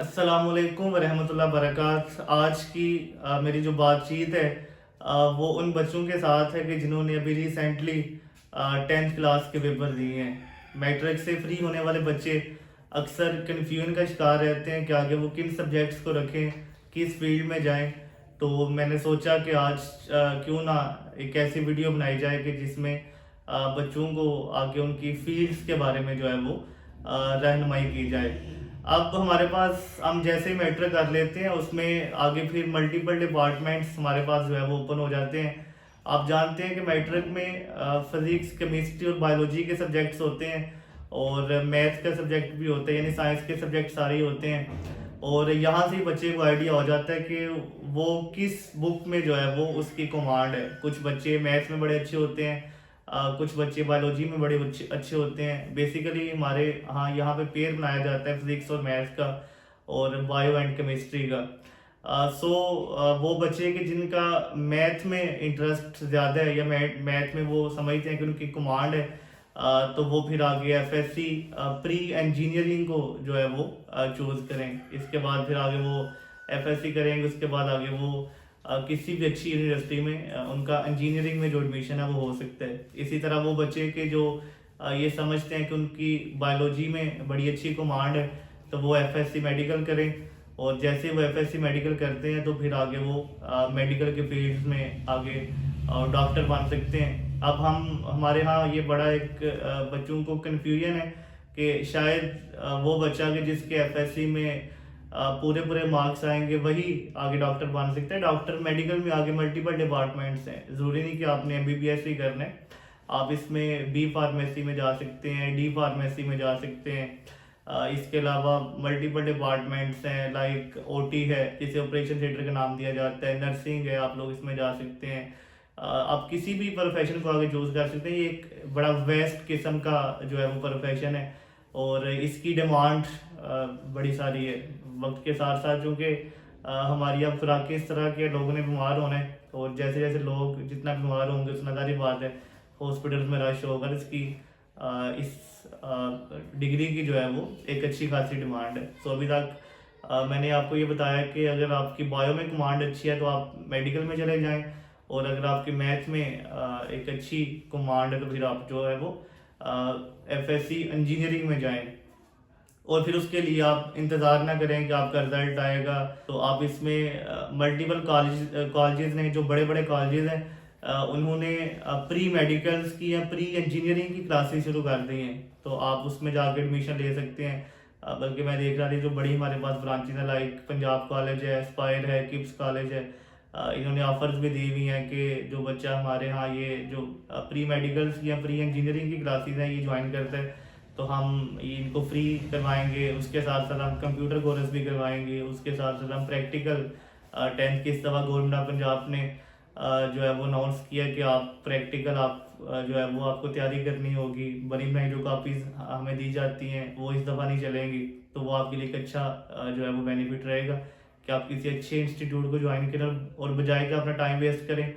अस्सलामुअलैकुम वरहमतुल्लाह बरकात। आज की मेरी जो बातचीत है वो उन बच्चों के साथ है कि जिन्होंने अभी रिसेंटली 10th क्लास के पेपर दिए हैं। मैट्रिक से फ्री होने वाले बच्चे अक्सर कन्फ्यूजन का शिकार रहते हैं कि आगे वो किन सब्जेक्ट्स को रखें, किस फील्ड में जाएं। तो मैंने सोचा कि आज क्यों ना एक ऐसी वीडियो बनाई जाए कि जिसमें बच्चों को आगे उनकी फील्ड्स के बारे में जो है वो रहनुमाई की जाए। अब हमारे पास हम जैसे ही मैट्रिक कर लेते हैं उसमें आगे फिर मल्टीपल डिपार्टमेंट्स हमारे पास जो है वो ओपन हो जाते हैं। आप जानते हैं कि मैट्रिक में फिजिक्स, केमिस्ट्री और बायोलॉजी के सब्जेक्ट्स होते हैं और मैथ्स का सब्जेक्ट भी होता है, यानी साइंस के सब्जेक्ट सारे ही होते हैं। और यहाँ से ही बच्चे को आइडिया हो जाता है कि वो किस बुक में जो है वो उसकी कमांड है। कुछ बच्चे मैथ्स में बड़े अच्छे होते हैं, कुछ बच्चे बायोलॉजी में बड़े अच्छे अच्छे होते हैं। बेसिकली हमारे यहाँ पे पेयर बनाया जाता है फिजिक्स और मैथ्स का और बायो एंड केमिस्ट्री का। वो बच्चे कि जिनका मैथ में इंटरेस्ट ज़्यादा है या मैथ में वो समझते हैं कि उनकी कमांड है, तो वो फिर आगे एफएससी प्री इंजीनियरिंग को जो है वो चूज़ करें। इसके बाद फिर आगे वो एफएससी करेंगे, उसके बाद आगे वो किसी भी अच्छी यूनिवर्सिटी में उनका इंजीनियरिंग में जो एडमिशन है वो हो सकता है। इसी तरह वो बच्चे के जो ये समझते हैं कि उनकी बायोलॉजी में बड़ी अच्छी कमांड है, तो वो एफएससी मेडिकल करें। और जैसे वो एफएससी मेडिकल करते हैं तो फिर आगे वो मेडिकल के फील्ड में आगे डॉक्टर बन सकते हैं। अब हमारे यहाँ ये बड़ा एक बच्चों को कन्फ्यूजन है कि शायद वो बच्चा कि जिसके एफएससी में पूरे पूरे मार्क्स आएंगे वही आगे डॉक्टर बन सकते हैं। डॉक्टर मेडिकल में आगे मल्टीपल डिपार्टमेंट्स हैं, ज़रूरी नहीं कि आपने एमबीबीएस ही करना है। आप इसमें बी फार्मेसी में जा सकते हैं, डी फार्मेसी में जा सकते हैं। इसके अलावा मल्टीपल डिपार्टमेंट्स हैं, लाइक ओटी है जिसे ऑपरेशन थिएटर का नाम दिया जाता है, नर्सिंग है, आप लोग इसमें जा सकते हैं। आप किसी भी प्रोफेशन को आगे चूज़ कर सकते हैं। ये एक बड़ा वेस्ट किस्म का जो है वो प्रोफेशन है और इसकी डिमांड बड़ी सारी है। वक्त के साथ साथ चूँकि हमारी अब खुराकें इस तरह के लोगों ने बीमार होना है और जैसे जैसे लोग जितना बीमार होंगे उतना सारी बात है हॉस्पिटल्स में रश होगा। इसकी इस डिग्री की जो है वो एक अच्छी खासी डिमांड है। सो अभी तक मैंने आपको ये बताया कि अगर आपकी बायो में कमांड अच्छी है तो आप मेडिकल में चले जाएं, और अगर आपकी मैथ में एक अच्छी कमांड है तो फिर आप जो है वो एफएससी इंजीनियरिंग में जाएं। और फिर उसके लिए आप इंतज़ार ना करें कि आपका रिजल्ट आएगा। तो आप इसमें मल्टीपल कॉलेजेस ने, जो बड़े बड़े कॉलेजेस हैं, उन्होंने प्री मेडिकल्स की या प्री इंजीनियरिंग की क्लासेस शुरू कर दी हैं, तो आप उसमें जाकर एडमिशन ले सकते हैं। बल्कि मैं देख रहा था जो बड़ी हमारे पास ब्रांचेज हैं, लाइक पंजाब कॉलेज है, एस्पायर है, किप्स कॉलेज है, इन्होंने ऑफर्स भी दी हुई हैं कि जो बच्चा हमारे यहाँ ये जो प्री मेडिकल्स या प्री इंजीनियरिंग की क्लासेस हैं ये ज्वाइन करता है तो हम ये इनको फ्री करवाएंगे। उसके साथ साथ हम कंप्यूटर कोर्स भी करवाएंगे, उसके साथ साथ हम प्रैक्टिकल 10th की इस दफ़ा गवर्नमेंट ऑफ पंजाब ने जो है वो अनाउंस किया कि आप प्रैक्टिकल आप जो है वो आपको तैयारी करनी होगी। बनी बनाई जो कापीज़ हमें दी जाती हैं वो इस दफ़ा नहीं चलेंगी, तो वो आपके लिए एक अच्छा जो है वो बेनिफिट रहेगा कि आप किसी अच्छे इंस्टीट्यूट को ज्वाइन करें और बजाय कि अपना टाइम वेस्ट करें,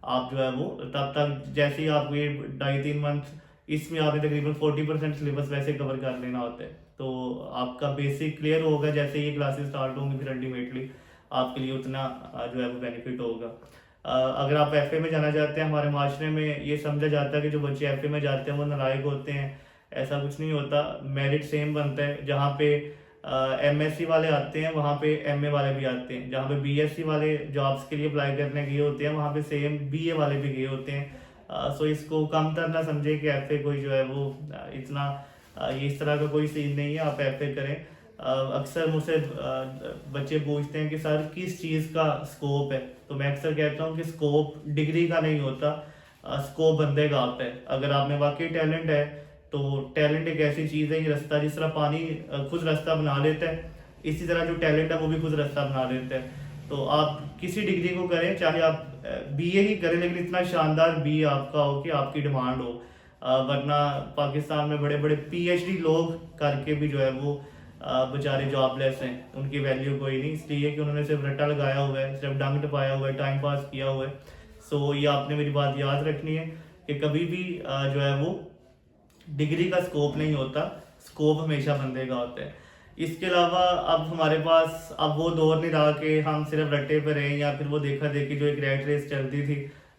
आप जो है वो तब तक जैसे ही आप ये 2.5-3 मंथ इसमें आपने तकरीबन 40% सिलेबस वैसे कवर कर लेना होता है, तो आपका बेसिक क्लियर होगा। जैसे ये क्लासेस स्टार्ट होंगी फिर अल्टीमेटली आपके लिए उतना जो है वो बेनिफिट होगा। अगर आप एफए में जाना चाहते हैं, हमारे माशरे में ये समझा जाता है कि जो बच्चे एफए में जाते हैं वो नालायक होते हैं। ऐसा कुछ नहीं होता, मेरिट सेम बनता है। जहाँ पे एमएससी वाले आते हैं वहाँ पे एमए वाले भी आते हैं। जहाँ पे बीएससी वाले जॉब्स के लिए अप्लाई करने गए होते हैं वहाँ पे सेम बीए वाले भी गए होते हैं। सो इसको कम तर ना समझे कि एफए कोई जो है वो इतना ये इस तरह का कोई सीन नहीं है। आप एफए करें। अक्सर मुझसे बच्चे पूछते हैं कि सर किस चीज़ का स्कोप है, तो मैं अक्सर कहता हूँ कि स्कोप डिग्री का नहीं होता, स्कोप बंदे का होता है। अगर आप में वाकई टैलेंट है तो टैलेंट एक ऐसी चीज़ है, ये रास्ता जिस तरह पानी खुद रास्ता बना लेता है, इसी तरह जो टैलेंट है वो भी खुद रास्ता बना लेता है। तो आप किसी डिग्री को करें, चाहे आप बीए ही करें, लेकिन इतना शानदार बीए आपका हो कि आपकी डिमांड हो। वरना पाकिस्तान में बड़े बड़े पीएचडी लोग करके भी जो है वो बेचारे जॉबलेस हैं, उनकी वैल्यू कोई नहीं, इसलिए कि उन्होंने सिर्फ रट्टा लगाया हुआ है, सिर्फ डंग टपाया हुआ है, टाइम पास किया हुआ है। सो ये आपने मेरी बात याद रखनी है कि कभी भी जो है वो डिग्री का स्कोप नहीं होता, स्कोप हमेशा बंदे का होता है। इसके अलावा अब हमारे पास अब वो दौर नहीं रहा कि हम सिर्फ रट्टे पे रहें, या फिर वो देखा देखी जो एक रैट रेस चलती थी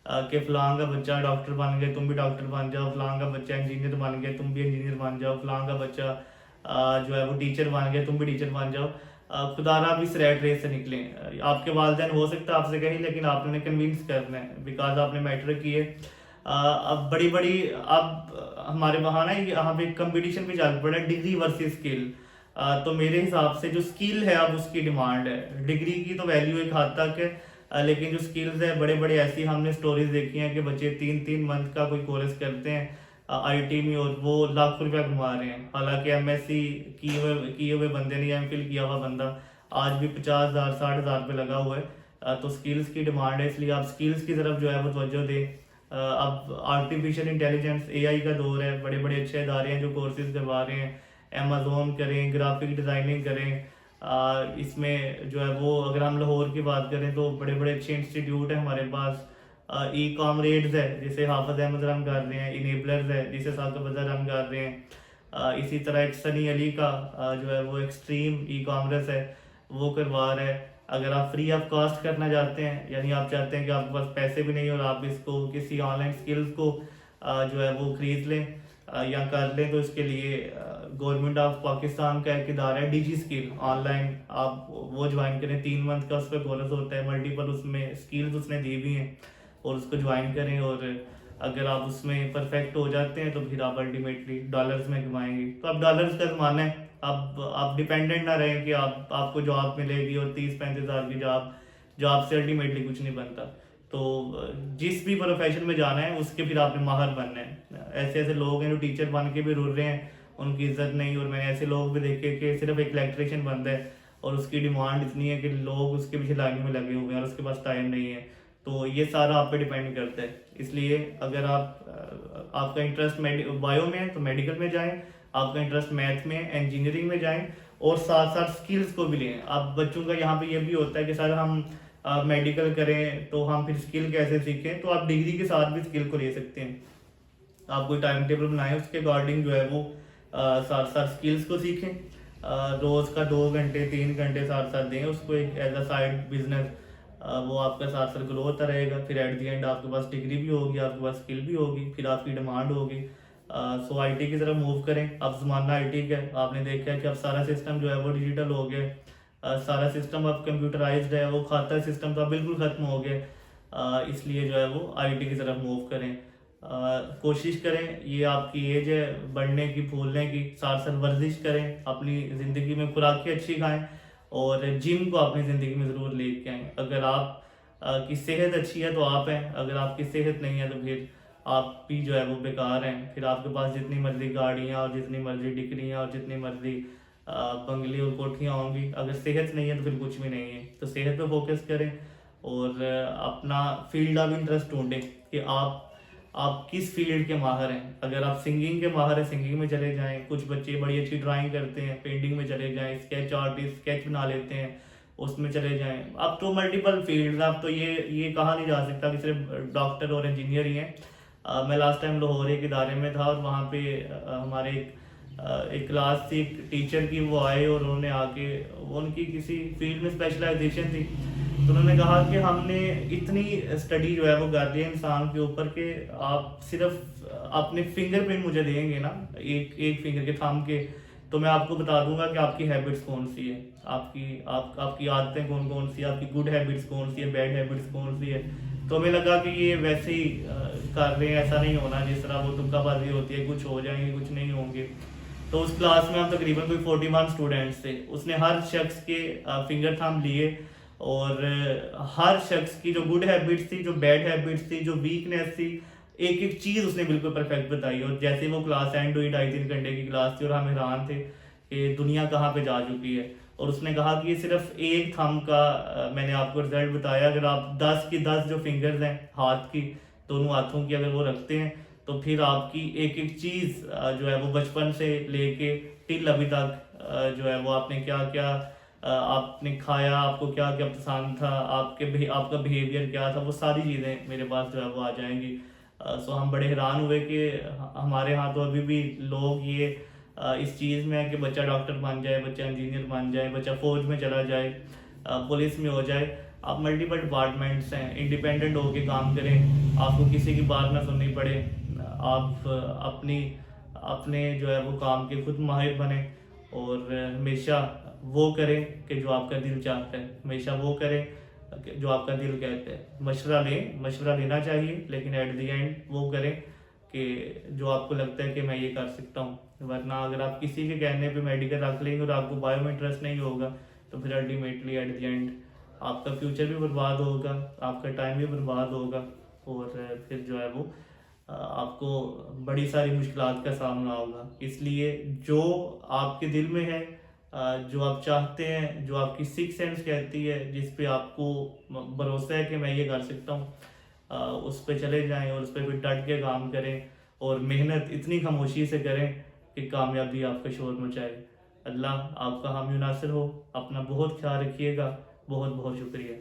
कि फलां का बच्चा डॉक्टर बन गया तुम भी डॉक्टर बन जाओ, फलां का बच्चा इंजीनियर बन गया तुम भी इंजीनियर बन जाओ, फलां का बच्चा जो है वो टीचर बन गया तुम भी टीचर बन जाओ। खुदारा आप इस रैट रेस से निकलें। आपके वालिदैन हो सकता है आपसे कहीं, लेकिन आपने उन्हें कन्विंस करना है, बिकॉज आपने मैट्रिक की है। अब बड़ी बड़ी अब हमारे वहाँ ना यहाँ पे कंपटीशन भी चल पड़ा है, डिग्री वर्सेस स्किल। तो मेरे हिसाब से जो स्किल है अब उसकी डिमांड है, डिग्री की तो वैल्यू एक हद तक है, लेकिन जो स्किल्स है बड़े बड़े ऐसी हमने स्टोरीज देखी हैं कि बच्चे 3-3 मंथ का कोई कोर्स करते हैं आईटी में और वो लाख रुपया कमा रहे हैं। हालांकि एमएससी किए हुए बंदे नहीं, एमफिल किया हुआ बंदा आज भी 50,000 60,000 पे लगा हुआ है। तो स्किल्स की डिमांड है, इसलिए आप स्किल्स की तरफ जो है वो तवज्जो दें। अब आर्टिफिशियल इंटेलिजेंस एआई का दौर है, बड़े बड़े अच्छे इदारे हैं जो कोर्सेज करवा रहे हैं। अमेजोन करें, ग्राफिक डिज़ाइनिंग करें, इसमें जो है वो अगर हम लाहौर की बात करें तो बड़े बड़े अच्छे इंस्टीट्यूट हैं हमारे पास। ई कॉमरेड्स है जिसे हाफिज अहमद रन कर रहे हैं, इनेबलर्स है जिसे साकिब अजहर रन कर रहे हैं। इसी तरह एक सनी अली का जो है वो एक्सट्रीम ई कॉमर्स है वो करवा रहा है। अगर आप फ्री ऑफ कॉस्ट करना चाहते हैं, यानी आप चाहते हैं कि आपके पास पैसे भी नहीं और आप इसको किसी ऑनलाइन स्किल्स को जो है वो खरीद लें या कर लें, तो इसके लिए गवर्नमेंट ऑफ पाकिस्तान का एक इदारा है डिजी स्किल ऑनलाइन, आप वो ज्वाइन करें। 3 मंथ का उस पर कोर्स होता है, मल्टीपल उसमें स्किल्स उसने दी हुई हैं और उसको ज्वाइन करें। और अगर आप उसमें परफेक्ट हो जाते हैं तो फिर आप अल्टीमेटली डॉलर्स में कमाएंगे। तो अब डॉलर्स का ज़माना है, अब आप डिपेंडेंट ना रहें कि आपको जॉब मिलेगी और 30-35 हज़ार की जॉब से अल्टीमेटली कुछ नहीं बनता। तो जिस भी प्रोफेशन में जाना है उसके फिर आपने माहर बनना है। ऐसे ऐसे लोग हैं जो टीचर बन के भी रुल रहे हैं, उनकी इज्जत नहीं। और मैंने ऐसे लोग भी देखे कि सिर्फ एक इलेक्ट्रिशियन बनता है और उसकी डिमांड इतनी है कि लोग उसके पीछे लाइन में लगे हुए हैं और उसके पास टाइम नहीं है। तो ये सारा आप पे डिपेंड करता है। इसलिए अगर आपका इंटरेस्ट बायो में है तो मेडिकल में जाएं, आपका इंटरेस्ट मैथ में है इंजीनियरिंग में जाएं, और साथ साथ स्किल्स को भी लें। अब बच्चों का यहाँ पे ये भी होता है कि सर हम मेडिकल करें तो हम फिर स्किल कैसे सीखें, तो आप डिग्री के साथ भी स्किल को ले सकते हैं। आप कोई टाइम टेबल बनाएं, उसके अकॉर्डिंग जो है वो साथ साथ स्किल्स को सीखें। रोज़ का 2 घंटे 3 घंटे साथ साथ दें उसको एक एज अ साइड बिजनेस, वो आपका साथ साथ ग्रो होता रहेगा। फिर एट दी एंड आपके पास डिग्री भी होगी, आपके पास स्किल भी होगी, फिर आपकी डिमांड होगी। सो आईटी की तरफ मूव करें। अब ज़माना आईटी का है, आपने देखा है कि अब सारा सिस्टम जो है वो डिजिटल हो गया है, सारा सिस्टम अब कंप्यूटराइज्ड है, वो खाता सिस्टम तो अब बिल्कुल ख़त्म हो गया। इसलिए जो है वो आईटी की तरफ मूव करें। कोशिश करें, ये आपकी एज है बढ़ने की फूलने की, साथ साथ वर्जिश करें, अपनी ज़िंदगी में खुराकें अच्छी खाएं और जिम को अपनी ज़िंदगी में ज़रूर लेके आएँ। अगर आप की सेहत अच्छी है तो आप हैं, अगर आपकी सेहत नहीं है तो फिर आप भी जो है वो बेकार हैं। फिर आपके पास जितनी मर्जी गाड़ियाँ और जितनी मर्जी डिग्रियाँ और जितनी मर्जी बंगले और कोठियाँ होंगी, अगर सेहत नहीं है तो फिर कुछ भी नहीं है। तो सेहत पे फोकस करें और अपना फील्ड ऑफ इंटरेस्ट ढूंढें कि आप किस फील्ड के माहिर हैं। अगर आप सिंगिंग के माहिर हैं, सिंगिंग में चले जाएं। कुछ बच्चे बड़ी अच्छी ड्राइंग करते हैं, पेंटिंग में चले जाएं। स्केच आर्टिस्ट स्केच बना लेते हैं, उसमें चले जाएं। अब तो मल्टीपल फील्ड, अब तो ये कहा नहीं जा सकता कि सिर्फ डॉक्टर और इंजीनियर ही हैं। मैं लास्ट टाइम लाहौर एक इदारे में था और वहाँ पे हमारे एक क्लास थी, एक टीचर की, वो आए और उन्होंने आके उनकी किसी फील्ड में स्पेशलाइजेशन थी, तो उन्होंने कहा कि हमने इतनी स्टडी जो है वो कर दी है इंसान के ऊपर कि आप सिर्फ अपने फिंगरप्रिंट मुझे देंगे ना, एक फिंगर के थंब के, तो मैं आपको बता दूंगा कि आपकी हैबिट्स कौन सी है, आपकी आदतें कौन कौन सी है, आपकी गुड हैबिट्स कौन सी है, बैड हैबिट्स कौन सी है। तो हमें लगा कि ये वैसे ही कर रहे हैं, ऐसा नहीं होना जिस तरह वो तुक्काबाजी होती है, कुछ हो जाएंगे कुछ नहीं होंगे। तो उस क्लास में हम तकरीबन कोई 41 स्टूडेंट्स थे। उसने हर शख्स के फिंगर थंब लिए और हर शख्स की जो गुड हैबिट्स थी, जो बैड हैबिट्स थी, जो वीकनेस थी, एक एक चीज़ उसने बिल्कुल परफेक्ट बताई। और जैसे वो क्लास एंड हुई, 2.5-3 घंटे की क्लास थी और हम हैरान थे कि दुनिया कहाँ पे जा चुकी है। और उसने कहा कि ये सिर्फ एक थंब का मैंने आपको रिजल्ट बताया। अगर आप 10 की 10 जो फिंगर्स हैं हाथ की, दोनों हाथों की, अगर वो रखते हैं तो फिर आपकी एक एक चीज़ जो है वो बचपन से लेके टिल अभी तक जो है वो आपने क्या क्या आपने खाया, आपको क्या क्या पसंद था, आपका बिहेवियर क्या था, वो सारी चीज़ें मेरे पास जो है वो आ जाएंगी। सो हम बड़े हैरान हुए कि हमारे यहाँ तो अभी भी लोग ये इस चीज़ में है कि बच्चा डॉक्टर बन जाए, बच्चा इंजीनियर बन जाए, बच्चा फौज में चला जाए, पुलिस में हो जाए। आप मल्टीपल डिपार्टमेंट्स हैं, इंडिपेंडेंट होके काम करें, आपको किसी की बात ना सुननी पड़े, आप अपनी अपने जो है वो काम के खुद माहिर बने और हमेशा वो करें कि जो आपका दिल चाहता है, हमेशा वो करें कि जो आपका दिल कहता है। मशवरा लेना चाहिए, लेकिन एट द एंड वो करें कि जो आपको लगता है कि मैं ये कर सकता हूँ। वरना अगर आप किसी के कहने पे मेडिकल रख लेंगे और आपको बायो में इंटरेस्ट नहीं होगा तो फिर अल्टीमेटली एट द एंड आपका फ्यूचर भी बर्बाद होगा, आपका टाइम भी बर्बाद होगा और फिर जो है वो आपको बड़ी सारी मुश्किलात का सामना होगा। इसलिए जो आपके दिल में है, जो आप चाहते हैं, जो आपकी सिक्स सेंस कहती है, जिस पे आपको भरोसा है कि मैं ये कर सकता हूँ, उस पे चले जाएं और उस पर फिर डट के काम करें और मेहनत इतनी खामोशी से करें कि कामयाबी आपका शोर मचाए। अल्लाह आपका हामी नासिर हो। अपना बहुत ख्याल रखिएगा। बहुत बहुत शुक्रिया।